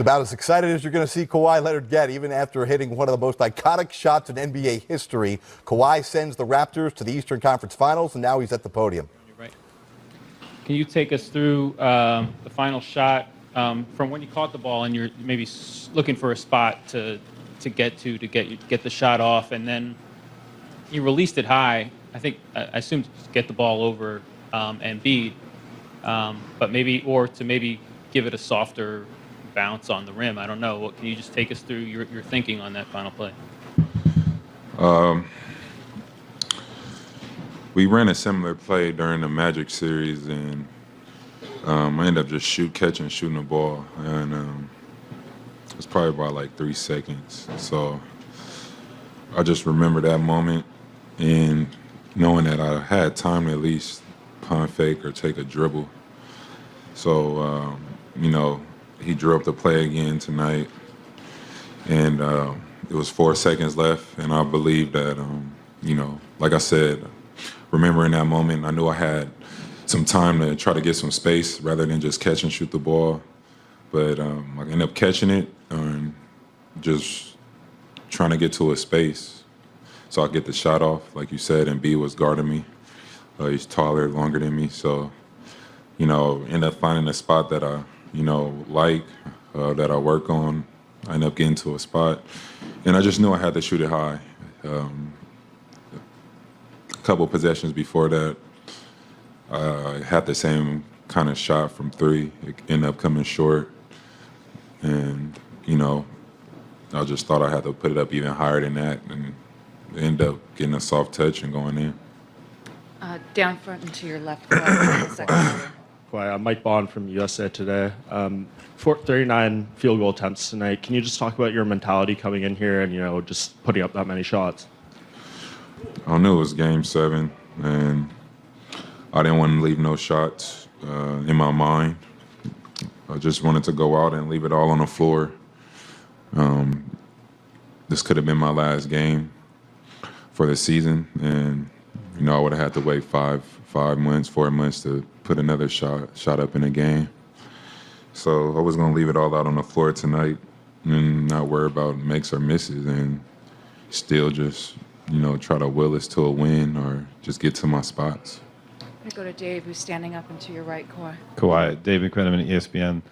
About as excited as you're going to see Kawhi Leonard get, even after hitting one of the most iconic shots in NBA history. Kawhi sends the Raptors to the Eastern Conference Finals, and now he's at the podium. Right. Can you take us through the final shot from when you caught the ball and you're maybe looking for a spot to get the shot off, and then you released it high? I assume to get the ball over Embiid, but maybe give it a softer bounce on the rim. I don't know. Can you just take us through your thinking on that final play? We ran a similar play during the Magic series, and I ended up just shooting the ball, and it was probably about like 3 seconds. So I just remember that moment and knowing that I had time to at least pump fake or take a dribble. So, he drew up the play again tonight, and it was 4 seconds left, and I believe that, like I said, remembering that moment, I knew I had some time to try to get some space rather than just catch and shoot the ball. But I ended up catching it and just trying to get to a space so I get the shot off. Like you said, and B was guarding me. He's taller, longer than me, so, end up finding a spot that I that I work on. I end up getting to a spot, and I just knew I had to shoot it high. A couple possessions before that, I had the same kind of shot from 3. It ended up coming short, and I just thought I had to put it up even higher than that, and end up getting a soft touch and going in. Down front and to your left. Kawhi, Mike Bond from USA Today. 39 field goal attempts tonight. Can you just talk about your mentality coming in here and, just putting up that many shots? I knew it was Game 7, and I didn't want to leave no shots in my mind. I just wanted to go out and leave it all on the floor. This could have been my last game for the season, and I would have had to wait 4 months to put another shot up in a game. So I was going to leave it all out on the floor tonight and not worry about makes or misses, and still just, try to will us to a win or just get to my spots. I'm going to go to Dave, who's standing up and to your right, Kawhi. Kawhi, Dave McMenamin, ESPN.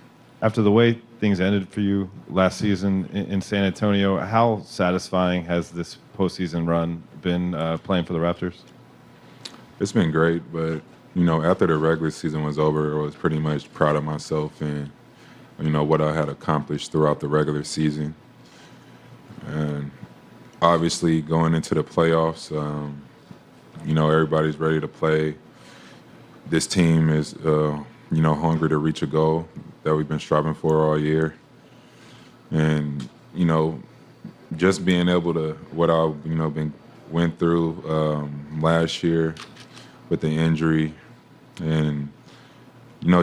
After the way things ended for you last season in San Antonio, how satisfying has this postseason run been playing for the Raptors? It's been great, but, after the regular season was over, I was pretty much proud of myself and, what I had accomplished throughout the regular season. And obviously going into the playoffs, everybody's ready to play. This team is, hungry to reach a goal that we've been striving for all year. And, just being able to, what I, went through last year with the injury and,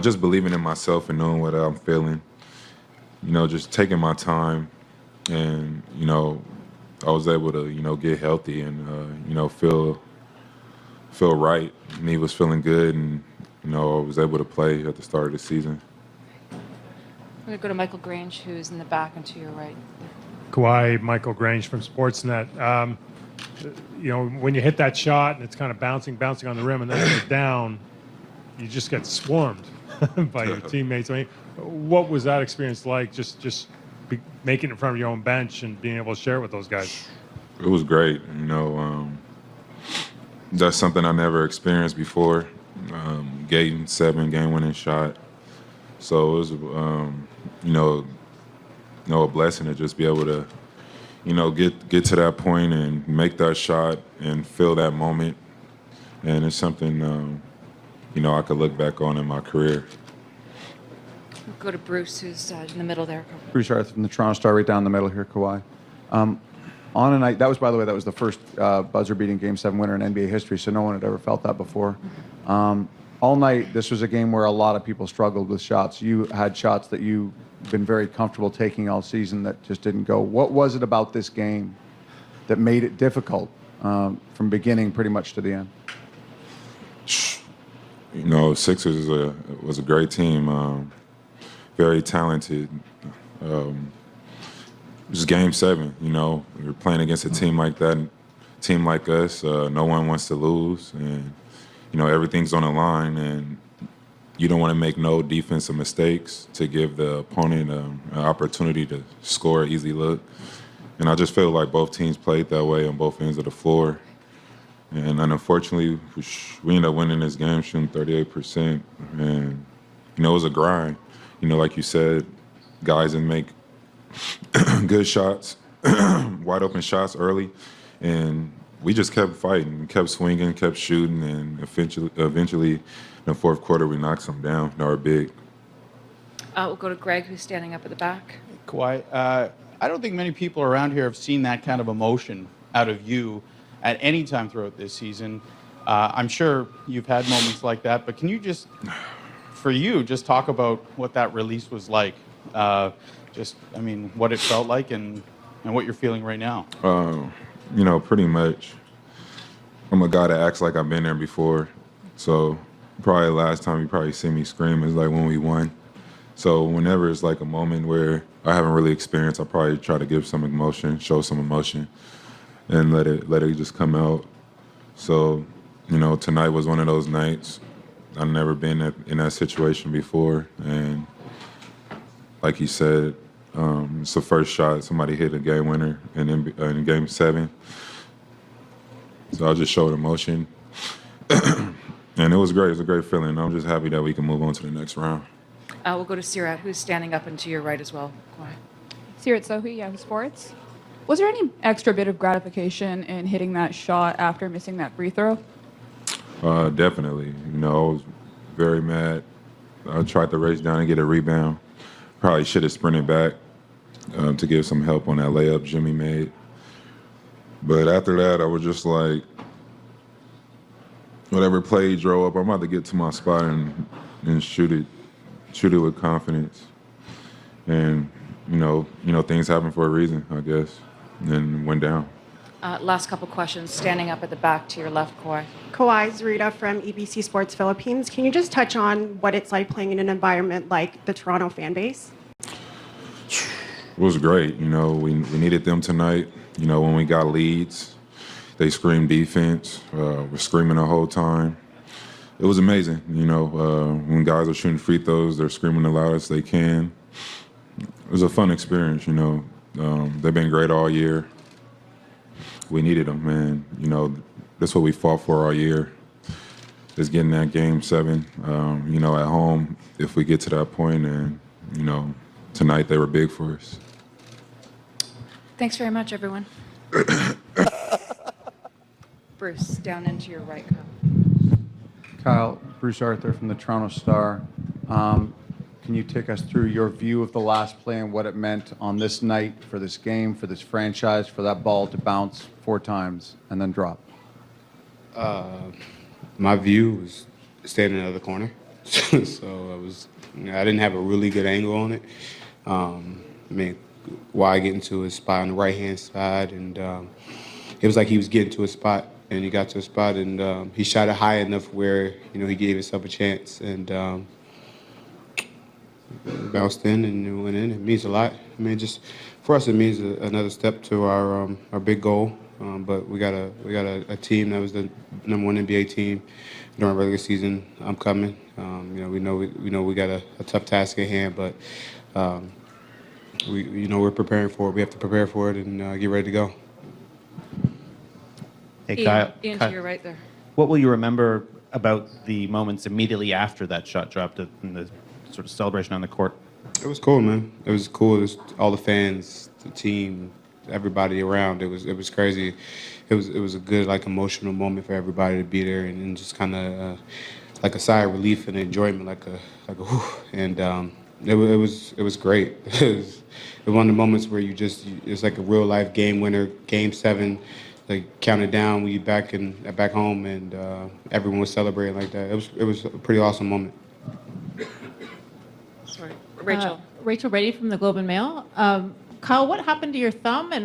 just believing in myself and knowing what I'm feeling, just taking my time and, I was able to, get healthy and, feel right. And he was feeling good and, I was able to play at the start of the season. We're going to go to Michael Grange, who's in the back and to your right. Kawhi, Michael Grange from Sportsnet. When you hit that shot and it's kind of bouncing on the rim and then it goes down, you just get swarmed by your teammates. I mean, what was that experience like, just making it in front of your own bench and being able to share it with those guys? It was great. That's something I never experienced before. Game 7, game-winning shot. So it was, a blessing to just be able to, get to that point and make that shot and feel that moment. And it's something, I could look back on in my career. We'll go to Bruce, who's in the middle there. Bruce Arthur from the Toronto Star, right down the middle here, Kawhi. On a night, that was the first buzzer-beating Game 7 winner in NBA history, so no one had ever felt that before. All night, this was a game where a lot of people struggled with shots. You had shots that you've been very comfortable taking all season that just didn't go. What was it about this game that made it difficult from beginning pretty much to the end? Sixers was a great team, very talented. Just game 7, you know, we're playing against a team like that, team like us. No one wants to lose, and you know everything's on the line, and you don't want to make no defensive mistakes to give the opponent an opportunity to score an easy look. And I just feel like both teams played that way on both ends of the floor. And unfortunately, we ended up winning this game shooting 38%. And, you know, it was a grind. You know, like you said, guys didn't make good shots, wide open shots early. And we just kept fighting, kept swinging, kept shooting. And eventually in the fourth quarter, we knocked some down. They were big. We'll go to Greg, who's standing up at the back. Kawhi, I don't think many people around here have seen that kind of emotion out of you at any time throughout this season. I'm sure you've had moments like that, but can you just, for you, just talk about what that release was like? What it felt like and what you're feeling right now. You know, pretty much. I'm a guy that acts like I've been there before. So probably the last time you probably see me scream is like when we won. So whenever it's like a moment where I haven't really experienced, I probably try to give some emotion, show some emotion, and let it just come out. So, you know, tonight was one of those nights. I've never been in that situation before, and like you said, it's the first shot somebody hit a game winner in game 7. So I just showed emotion, and it was great. It was a great feeling. I'm just happy that we can move on to the next round. We'll go to Sirat, who's standing up and to your right as well. Quiet. Sirat Sohi, Yahoo Sports. Was there any extra bit of gratification in hitting that shot after missing that free throw? Definitely. You know, I was very mad. I tried to race down and get a rebound. Probably should have sprinted back to give some help on that layup Jimmy made. But after that, I was just like, whatever play drove up, I'm about to get to my spot and shoot it with confidence. And, you know, things happen for a reason, I guess, and went down. Last couple questions. Standing up at the back to your left, Kawhi. Kawhi Zarita from EBC Sports Philippines. Can you just touch on what it's like playing in an environment like the Toronto fan base? It was great. You know, we needed them tonight. You know, when we got leads, they screamed defense. We're screaming the whole time. It was amazing. You know, when guys are shooting free throws, they're screaming the loudest they can. It was a fun experience, you know. They've been great all year. We needed them, man. You know, that's what we fought for all year, is getting that game 7, you know, at home, if we get to that point. And, you know, tonight they were big for us. Thanks very much, everyone. Bruce, down into your right, Kyle, Bruce Arthur from the Toronto Star. Can you take us through your view of the last play and what it meant on this night for this game, for this franchise, for that ball to bounce 4 times and then drop? My view was standing in the other corner. So I didn't have a really good angle on it. Why get into his spot on the right-hand side, and it was like he was getting to a spot, and he got to a spot, and he shot it high enough where, you know, he gave himself a chance, and bounced in and went in. It means a lot. I mean, just for us, it means another step to our big goal. But we got a team that was the #1 NBA team during regular season. I'm coming. You know, we know we got a tough task at hand, but we're preparing for it. We have to prepare for it and get ready to go. Hey, Kyle. Ian, to your right there. What will you remember about the moments immediately after that shot dropped and the sort of celebration on the court? It was cool, man. It was cool. It was all the fans, the team, everybody around. It was crazy. It was a good, like, emotional moment for everybody to be there, and just kind of like a sigh of relief and enjoyment, like a whew. And it was great. It was one of the moments where it's like a real life game winner, game 7. Like, counted down when you back home, and everyone was celebrating like that. It was a pretty awesome moment. Sorry, Rachel. Rachel Brady from the Globe and Mail. Kyle, what happened to your thumb, and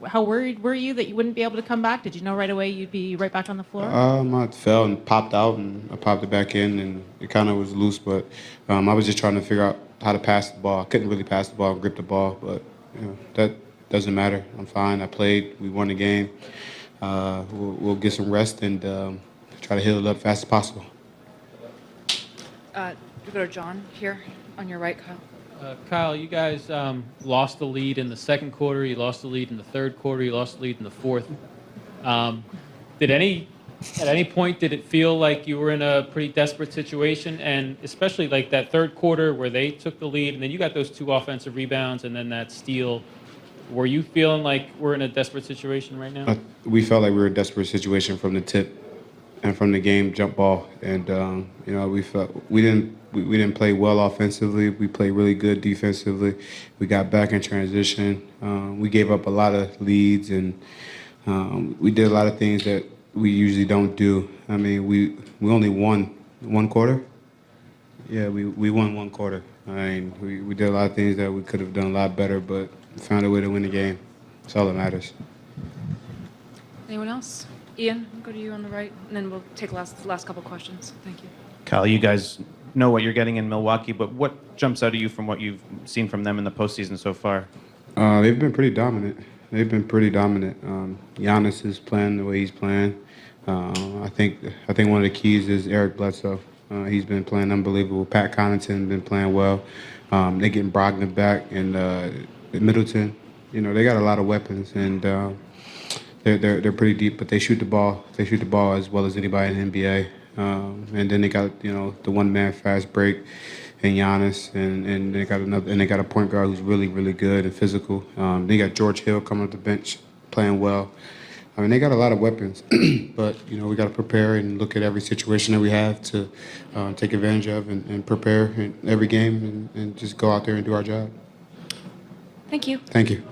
how worried were you that you wouldn't be able to come back? Did you know right away you'd be right back on the floor? I fell and popped out, and I popped it back in, and it kind of was loose. But I was just trying to figure out how to pass the ball. I couldn't really pass the ball and grip the ball, but that doesn't matter. I'm fine. I played. We won the game. We'll get some rest and try to heal it up fast as possible. We go to John here on your right, Kyle. Kyle, you guys lost the lead in the second quarter. You lost the lead in the third quarter. You lost the lead in the fourth. At any point, did it feel like you were in a pretty desperate situation? And especially like that third quarter where they took the lead and then you got those 2 offensive rebounds and then that steal. Were you feeling like we're in a desperate situation right now? We felt like we were in a desperate situation from the tip and from the game jump ball. And, we felt we didn't play well offensively. We played really good defensively. We got back in transition. We gave up a lot of leads and we did a lot of things that we usually don't do. I mean, we only won 1 quarter. Yeah, we won 1 quarter. I mean, we did a lot of things that we could have done a lot better, but we found a way to win the game. That's all that matters. Anyone else? Ian, we'll go to you on the right, and then we'll take the last couple questions. Thank you. Kyle, you guys know what you're getting in Milwaukee, but what jumps out at you from what you've seen from them in the postseason so far? They've been pretty dominant. Giannis is playing the way he's playing. I think one of the keys is Eric Bledsoe. He's been playing unbelievable. Pat Connaughton been playing well. They're getting Brogdon back and Middleton. They got a lot of weapons and they're pretty deep, but they shoot the ball. They shoot the ball as well as anybody in the NBA. And then they got the one-man fast break and Giannis, and they got a point guard who's really, really good and physical. They got George Hill coming off the bench playing well. I mean, they got a lot of weapons, but we got to prepare and look at every situation that we have to take advantage of and prepare in every game and just go out there and do our job. Thank you. Thank you.